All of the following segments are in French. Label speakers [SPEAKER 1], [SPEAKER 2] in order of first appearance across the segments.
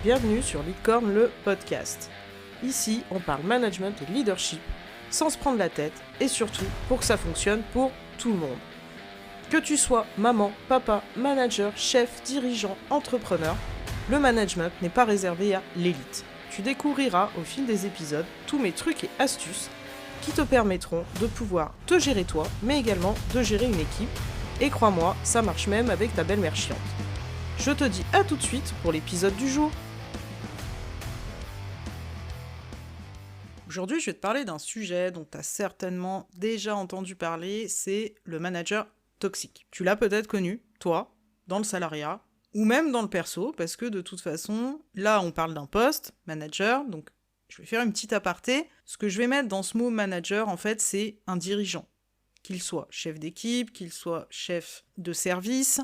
[SPEAKER 1] bienvenue sur Licorne, le podcast. Ici, on parle management et leadership, sans se prendre la tête, et surtout pour que ça fonctionne pour tout le monde. Que tu sois maman, papa, manager, chef, dirigeant, entrepreneur, le management n'est pas réservé à l'élite. Tu découvriras au fil des épisodes tous mes trucs et astuces qui te permettront de pouvoir te gérer toi, mais également de gérer une équipe. Et crois-moi, ça marche même avec ta belle-mère chiante. Je te dis à tout de suite pour l'épisode du jour. Aujourd'hui, je vais te parler d'un sujet dont tu as certainement déjà entendu parler, c'est le manager toxique. Tu l'as peut-être connu, toi, dans le salariat, ou même dans le perso, parce que de toute façon, là, on parle d'un poste, manager, donc je vais faire une petite aparté. Ce que je vais mettre dans ce mot manager, en fait, c'est un dirigeant. Qu'il soit chef d'équipe, qu'il soit chef de service,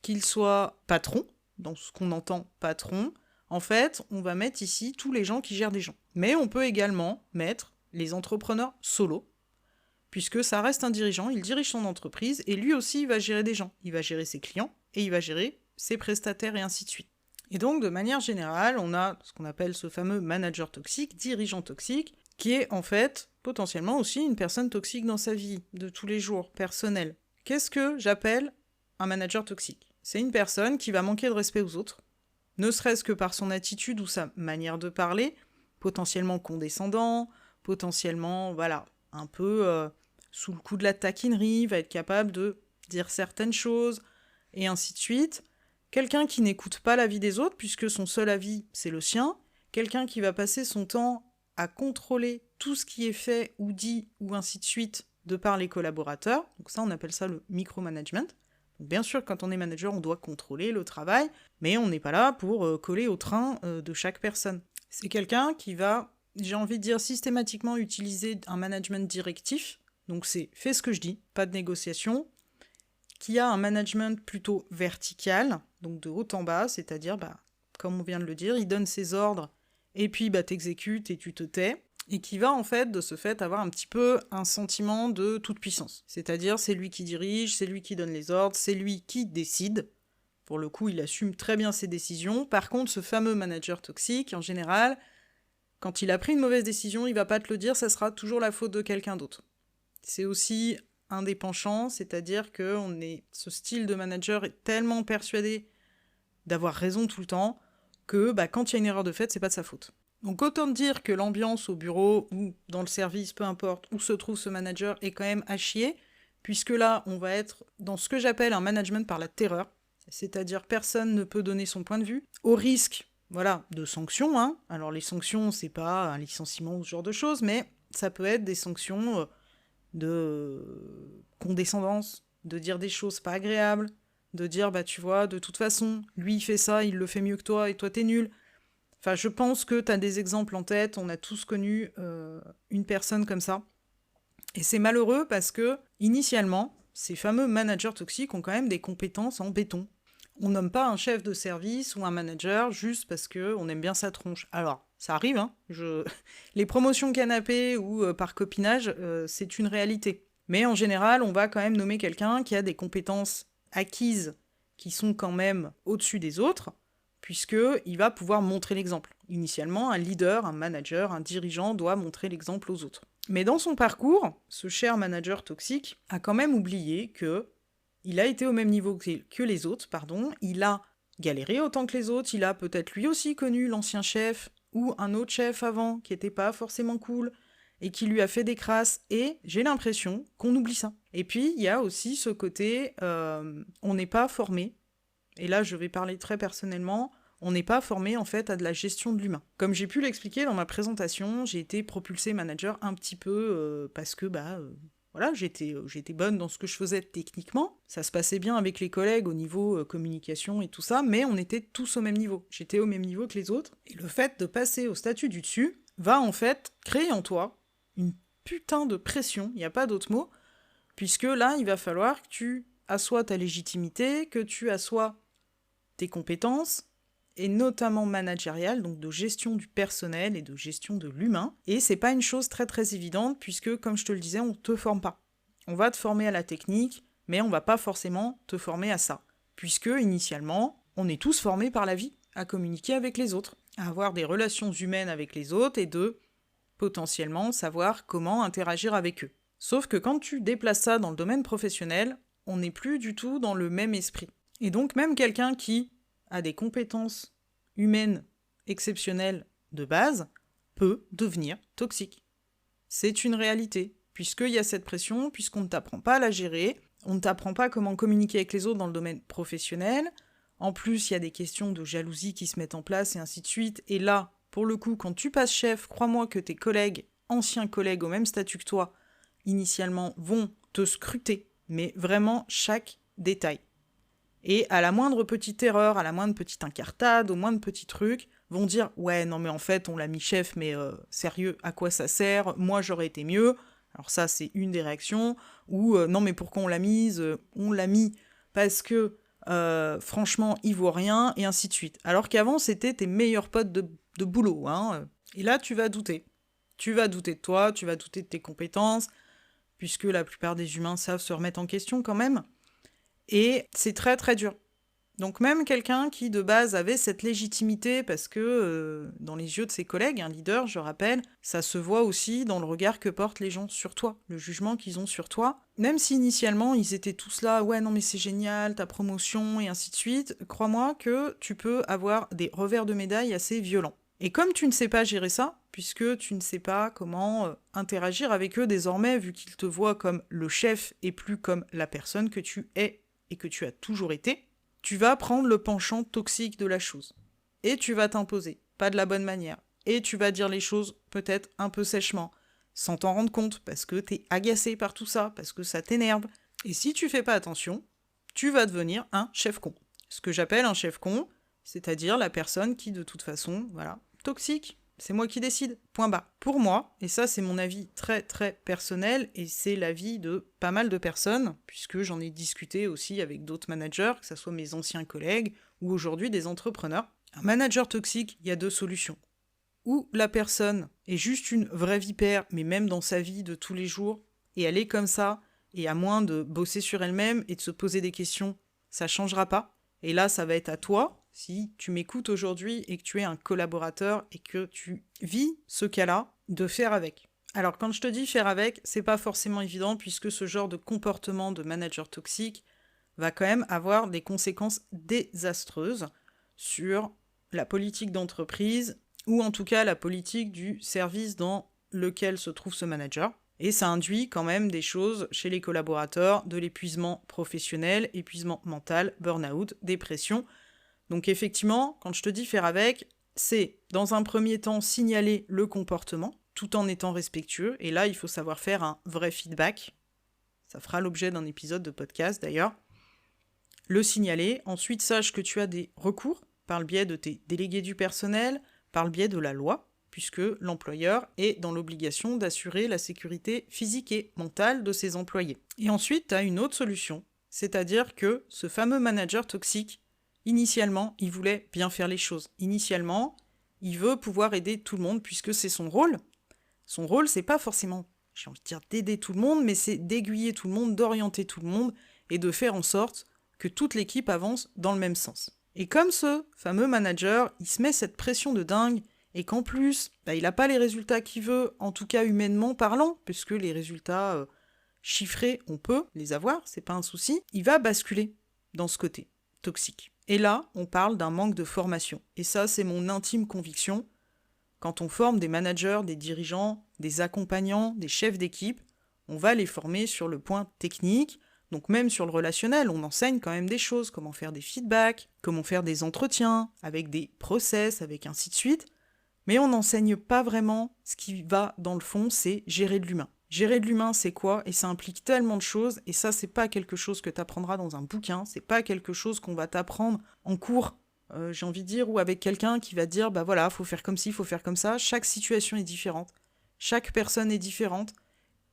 [SPEAKER 1] qu'il soit patron, dans ce qu'on entend patron. En fait, on va mettre ici tous les gens qui gèrent des gens. Mais on peut également mettre les entrepreneurs solo, puisque ça reste un dirigeant, il dirige son entreprise, et lui aussi, il va gérer des gens. Il va gérer ses clients, et il va gérer ses prestataires, et ainsi de suite. Et donc, de manière générale, on a ce qu'on appelle ce fameux manager toxique, dirigeant toxique, qui est en fait potentiellement aussi une personne toxique dans sa vie de tous les jours, personnelle. Qu'est-ce que j'appelle un manager toxique ? C'est une personne qui va manquer de respect aux autres, ne serait-ce que par son attitude ou sa manière de parler, potentiellement condescendant, potentiellement, un peu sous le coup de la taquinerie, va être capable de dire certaines choses, et ainsi de suite. Quelqu'un qui n'écoute pas l'avis des autres, puisque son seul avis, c'est le sien. Quelqu'un qui va passer son temps à contrôler tout ce qui est fait ou dit, ou ainsi de suite, de par les collaborateurs. Donc ça, on appelle ça le micromanagement. Donc bien sûr, quand on est manager, on doit contrôler le travail, mais on n'est pas là pour coller au train de chaque personne. C'est quelqu'un qui va, j'ai envie de dire, systématiquement utiliser un management directif. Donc c'est « fais ce que je dis », pas de négociation, qui a un management plutôt vertical, donc de haut en bas, c'est-à-dire, comme on vient de le dire, il donne ses ordres, et puis t'exécutes et tu te tais, et qui va en fait, de ce fait, avoir un petit peu un sentiment de toute puissance. C'est-à-dire, c'est lui qui dirige, c'est lui qui donne les ordres, c'est lui qui décide. Pour le coup, il assume très bien ses décisions. Par contre, ce fameux manager toxique, en général, quand il a pris une mauvaise décision, il va pas te le dire, ça sera toujours la faute de quelqu'un d'autre. C'est aussi un des penchants, c'est-à-dire que ce style de manager est tellement persuadé d'avoir raison tout le temps que quand il y a une erreur de fait, c'est pas de sa faute. Donc autant dire que l'ambiance au bureau ou dans le service, peu importe où se trouve ce manager, est quand même à chier, puisque là, on va être dans ce que j'appelle un management par la terreur, c'est-à-dire personne ne peut donner son point de vue, au risque, de sanctions, Alors les sanctions, c'est pas un licenciement ou ce genre de choses, mais ça peut être des sanctions de condescendance, de dire des choses pas agréables, de dire, tu vois, de toute façon, lui il fait ça, il le fait mieux que toi, et toi t'es nul. Enfin, je pense que t'as des exemples en tête, on a tous connu une personne comme ça. Et c'est malheureux parce que, initialement, ces fameux managers toxiques ont quand même des compétences en béton. On nomme pas un chef de service ou un manager juste parce qu'on aime bien sa tronche. Alors, ça arrive, les promotions canapé ou par copinage, c'est une réalité. Mais en général, on va quand même nommer quelqu'un qui a des compétences acquises qui sont quand même au-dessus des autres, puisqu'il va pouvoir montrer l'exemple. Initialement, un leader, un manager, un dirigeant doit montrer l'exemple aux autres. Mais dans son parcours, ce cher manager toxique a quand même oublié que il a été au même niveau que les autres, il a galéré autant que les autres, il a peut-être lui aussi connu l'ancien chef ou un autre chef avant qui était pas forcément cool et qui lui a fait des crasses, et j'ai l'impression qu'on oublie ça. Et puis, il y a aussi ce côté, on n'est pas formé, et là je vais parler très personnellement, on n'est pas formé en fait à de la gestion de l'humain. Comme j'ai pu l'expliquer dans ma présentation, j'ai été propulsée manager un petit peu parce que j'étais bonne dans ce que je faisais techniquement, ça se passait bien avec les collègues au niveau communication et tout ça, mais on était tous au même niveau. J'étais au même niveau que les autres, et le fait de passer au statut du dessus va en fait créer en toi une putain de pression, il n'y a pas d'autre mot, puisque là, il va falloir que tu assoies ta légitimité, que tu assoies tes compétences, et notamment managériales, donc de gestion du personnel et de gestion de l'humain. Et c'est pas une chose très très évidente, puisque, comme je te le disais, on te forme pas. On va te former à la technique, mais on va pas forcément te former à ça. Puisque, initialement, on est tous formés par la vie à communiquer avec les autres, à avoir des relations humaines avec les autres et de potentiellement savoir comment interagir avec eux. Sauf que quand tu déplaces ça dans le domaine professionnel, on n'est plus du tout dans le même esprit. Et donc même quelqu'un qui a des compétences humaines exceptionnelles de base peut devenir toxique. C'est une réalité, puisqu'il y a cette pression, puisqu'on ne t'apprend pas à la gérer, on ne t'apprend pas comment communiquer avec les autres dans le domaine professionnel. En plus, il y a des questions de jalousie qui se mettent en place et ainsi de suite. Et là, pour le coup, quand tu passes chef, crois-moi que tes collègues, anciens collègues au même statut que toi, initialement, vont te scruter, mais vraiment chaque détail. Et à la moindre petite erreur, à la moindre petite incartade, au moindre petit truc, vont dire « Ouais, non mais en fait, on l'a mis chef, mais sérieux, à quoi ça sert? Moi, j'aurais été mieux. » Alors ça, c'est une des réactions. Ou non mais pourquoi on l'a mise? On l'a mis parce que, franchement, il vaut rien, et ainsi de suite. Alors qu'avant, c'était tes meilleurs potes de boulot. Hein. Et là, tu vas douter. Tu vas douter de toi, tu vas douter de tes compétences, puisque la plupart des humains savent se remettre en question quand même. Et c'est très très dur. Donc même quelqu'un qui de base avait cette légitimité, parce que dans les yeux de ses collègues, un leader, je rappelle, ça se voit aussi dans le regard que portent les gens sur toi, le jugement qu'ils ont sur toi. Même si initialement ils étaient tous là, ouais non mais c'est génial, ta promotion et ainsi de suite, crois-moi que tu peux avoir des revers de médaille assez violents. Et comme tu ne sais pas gérer ça, puisque tu ne sais pas comment interagir avec eux désormais, vu qu'ils te voient comme le chef et plus comme la personne que tu es et que tu as toujours été, tu vas prendre le penchant toxique de la chose. Et tu vas t'imposer, pas de la bonne manière. Et tu vas dire les choses peut-être un peu sèchement, sans t'en rendre compte, parce que t'es agacé par tout ça, parce que ça t'énerve. Et si tu fais pas attention, tu vas devenir un chef con. Ce que j'appelle un chef con, c'est-à-dire la personne qui, de toute façon, voilà, toxique. C'est moi qui décide. Point barre. Pour moi, et ça c'est mon avis très très personnel, et c'est l'avis de pas mal de personnes, puisque j'en ai discuté aussi avec d'autres managers, que ce soit mes anciens collègues ou aujourd'hui des entrepreneurs. Un manager toxique, il y a deux solutions. Ou la personne est juste une vraie vipère, mais même dans sa vie de tous les jours, et elle est comme ça, et à moins de bosser sur elle-même et de se poser des questions, ça changera pas. Et là, ça va être à toi, si tu m'écoutes aujourd'hui et que tu es un collaborateur et que tu vis ce cas-là, de faire avec. Alors quand je te dis faire avec, c'est pas forcément évident puisque ce genre de comportement de manager toxique va quand même avoir des conséquences désastreuses sur la politique d'entreprise ou en tout cas la politique du service dans lequel se trouve ce manager. Et ça induit quand même des choses chez les collaborateurs, de l'épuisement professionnel, épuisement mental, burn-out, dépression. Donc effectivement, quand je te dis faire avec, c'est dans un premier temps signaler le comportement, tout en étant respectueux. Et là, il faut savoir faire un vrai feedback. Ça fera l'objet d'un épisode de podcast d'ailleurs. Le signaler. Ensuite, sache que tu as des recours par le biais de tes délégués du personnel, par le biais de la loi, puisque l'employeur est dans l'obligation d'assurer la sécurité physique et mentale de ses employés. Et ensuite, tu as une autre solution, c'est-à-dire que ce fameux manager toxique, initialement, il voulait bien faire les choses. Initialement, il veut pouvoir aider tout le monde, puisque c'est son rôle. Son rôle, c'est pas forcément, j'ai envie de dire, d'aider tout le monde, mais c'est d'aiguiller tout le monde, d'orienter tout le monde, et de faire en sorte que toute l'équipe avance dans le même sens. Et comme ce fameux manager, il se met cette pression de dingue, et qu'en plus, il n'a pas les résultats qu'il veut, en tout cas humainement parlant, puisque les résultats chiffrés, on peut les avoir, c'est pas un souci, il va basculer dans ce côté toxique. Et là, on parle d'un manque de formation. Et ça, c'est mon intime conviction. Quand on forme des managers, des dirigeants, des accompagnants, des chefs d'équipe, on va les former sur le point technique, donc même sur le relationnel, on enseigne quand même des choses, comment faire des feedbacks, comment faire des entretiens, avec des process, avec ainsi de suite. Mais on n'enseigne pas vraiment ce qui va dans le fond, c'est gérer de l'humain. Gérer de l'humain, c'est quoi? Et ça implique tellement de choses, et ça, c'est pas quelque chose que tu apprendras dans un bouquin, c'est pas quelque chose qu'on va t'apprendre en cours, j'ai envie de dire, ou avec quelqu'un qui va te dire, bah voilà, faut faire comme ci, faut faire comme ça. Chaque situation est différente, chaque personne est différente,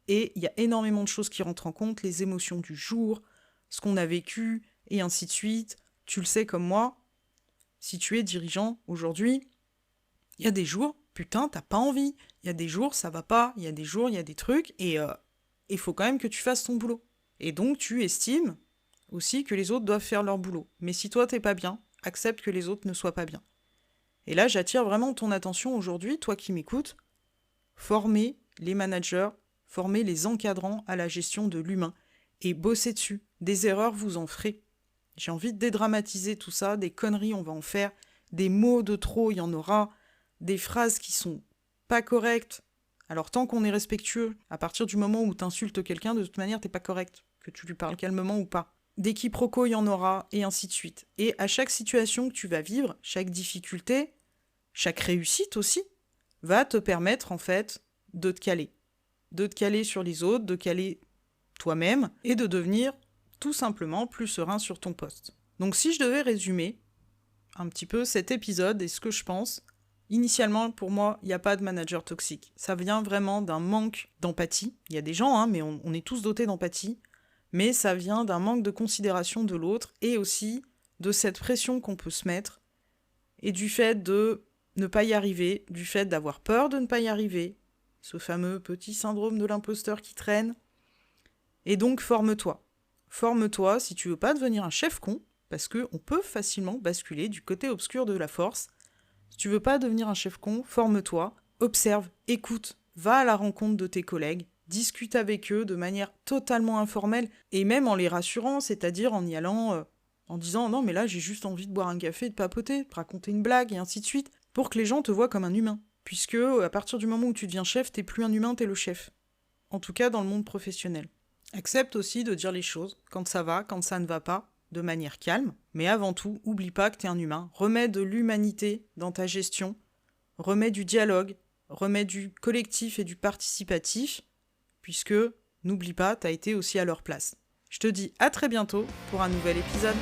[SPEAKER 1] et il y a énormément de choses qui rentrent en compte, les émotions du jour, ce qu'on a vécu, et ainsi de suite. Tu le sais comme moi, si tu es dirigeant aujourd'hui, il y a des jours, putain, t'as pas envie. Il y a des jours, ça va pas. Il y a des jours, il y a des trucs. Et il faut quand même que tu fasses ton boulot. Et donc, tu estimes aussi que les autres doivent faire leur boulot. Mais si toi, t'es pas bien, accepte que les autres ne soient pas bien. Et là, j'attire vraiment ton attention aujourd'hui, toi qui m'écoutes, former les managers, former les encadrants à la gestion de l'humain et bosser dessus. Des erreurs, vous en ferez. J'ai envie de dédramatiser tout ça, des conneries, on va en faire, des mots de trop, il y en aura, des phrases qui sont pas correctes. Alors tant qu'on est respectueux, à partir du moment où t'insultes quelqu'un, de toute manière, t'es pas correct, que tu lui parles calmement ou pas. Des quiproquos, il y en aura, et ainsi de suite. Et à chaque situation que tu vas vivre, chaque difficulté, chaque réussite aussi, va te permettre en fait de te caler. De te caler sur les autres, de caler toi-même, et de devenir tout simplement plus serein sur ton poste. Donc si je devais résumer un petit peu cet épisode et ce que je pense, initialement pour moi, il n'y a pas de manager toxique. Ça vient vraiment d'un manque d'empathie. Il y a des gens, mais on est tous dotés d'empathie, mais ça vient d'un manque de considération de l'autre et aussi de cette pression qu'on peut se mettre et du fait de ne pas y arriver, du fait d'avoir peur de ne pas y arriver, ce fameux petit syndrome de l'imposteur qui traîne. Et donc forme-toi. Forme-toi si tu veux pas devenir un chef con, parce qu'on peut facilement basculer du côté obscur de la force. Si tu veux pas devenir un chef con, forme-toi, observe, écoute, va à la rencontre de tes collègues, discute avec eux de manière totalement informelle, et même en les rassurant, c'est-à-dire en y allant, en disant « Non mais là j'ai juste envie de boire un café, de papoter, de raconter une blague, et ainsi de suite », pour que les gens te voient comme un humain. Puisque à partir du moment où tu deviens chef, t'es plus un humain, t'es le chef. En tout cas dans le monde professionnel. Accepte aussi de dire les choses, quand ça va, quand ça ne va pas, de manière calme, mais avant tout, oublie pas que t'es un humain. Remets de l'humanité dans ta gestion, remets du dialogue, remets du collectif et du participatif, puisque, n'oublie pas, t'as été aussi à leur place. Je te dis à très bientôt pour un nouvel épisode.